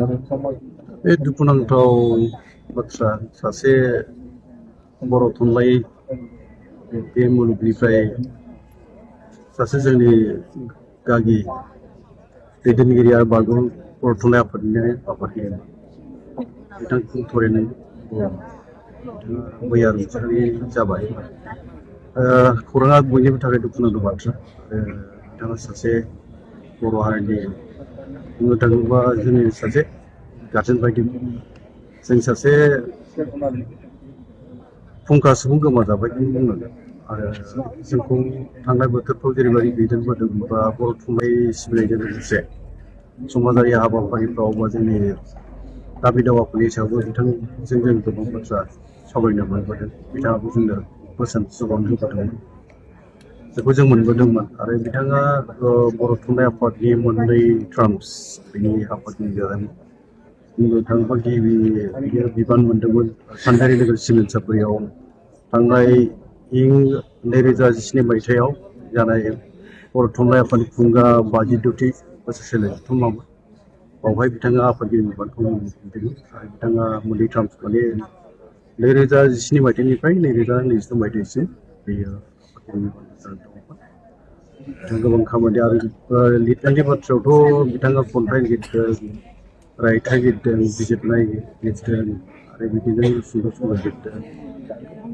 बे दुखुनांथाव बाथ्रा सासे बर' थुनलाइ बे मुलुगनिफ्राय सासे जोंनि गागि दैदेनगिरि आरो बारग' बर' थुनलाइ आफादनिनो आफादगिरि बिथांखौ थरेनो मैया रुंसारि जाबाय। खौराङा बयनिबो थाखाय दुखुनांथाव बाथ्रा। बिथाङा सासे बर' हारिनि बुंनो थाङोबा जोंनि सासे गार्जेन बायदि जों सासे फुंखा सुबुं गोमाजाबाय बुंनांगोन। आरो जोंखौ थांनाय बोथोरफ्राव जेरैबायदि दैदेनबोदों बा बर' थुनलाइ सिबिनायजों लोगोसे समाजारि हाबाफारिफ्राव बा जोंनि दाबि दावाफोरनि सायावबो बिथांजों जों गोबां बाथ्रा सावरायनो मोनबोदों। बिथाङाबो जोंनो बोसोन सुबुरुन होबोदोंमोन, बेखौ जों मोनबोदोंमोन। आरो बिथाङा बर' थुनलाइ आफादनि मोननै टार्म्स बिनि आफादगिरि जादों। बुंनो थाङोबा गिबि बिबान मोनदोंमोन सानजारि नोगोर सिभिल साफारियाव थांनाय इं 2017 मायथाइयाव जानाय बर' थुनलाइ आफादनि थुंगा 52थि बोसोरसालि जथुम्मामोन। बावहाय बिथाङा आफादगिरि बिबानखौ मोनदोंमोन। आरो बिथाङा मोननै टार्म्स माने 2017 मायथाइनिफ्राय 2022 मायथाइसिम बेयो आफादगिरि बिबान दंमोन। बिथाङा गोबां खामानि आरो लिरनायनि बाथ्रायावथ' बिथाङा खन्थाइ लिरदों, रायथाइ लिरदों, बिजिरनाय लिरदों आरो बिदिनो सुंद' सल' लिरदों।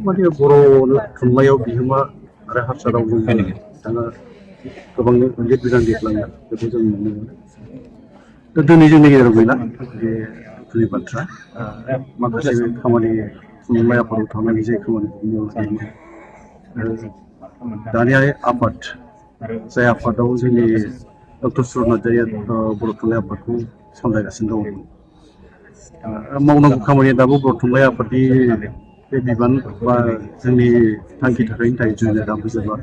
माने बर' थुनलाइयाव बिहोमा आरो हारसा रावजों बिथाङा गोबां लिरबिदां लिरलांदों, बेखौ जों नुनो मोनो। दा दिनै जोंनि गेजेराव गैला, बे दुखुनि बाथ्रा। माखासे खामानि थुनलाइ आफादाव थांनानै जे खामानिखौ मावलांदोंमोन। दानिया आफाद जाय आफादाव जोंनि डक्टर सुरत नार्जारिया बर' थुनलाइ आफादखौ सामलायगासिनो दङ। मावनांगौ खामानिया दाबो बर' थुनलाइ आफादनि बे बिबान बा जोंनि थांखि थाखायनि थाखाय जोङो दाबो जोबा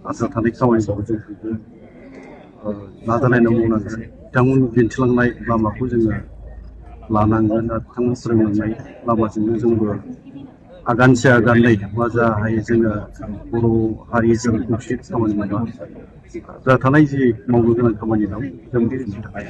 आसा थानाय खामानिखौ जों नाजानायनो मावनांगोन। बिथांमोन दिन्थिलांनाय लामाखौ जोङो लानांगोन आरो बिथांमोन फोरोंलांनाय लामाजोंनो जोंबो आगानसे आगानै मा जा हायो जोङो बर' हारि हिसाबै खौसे खामानि मावनो जा थानाय जि मावनो गोनां खामानि दं जों बेनि थाखाय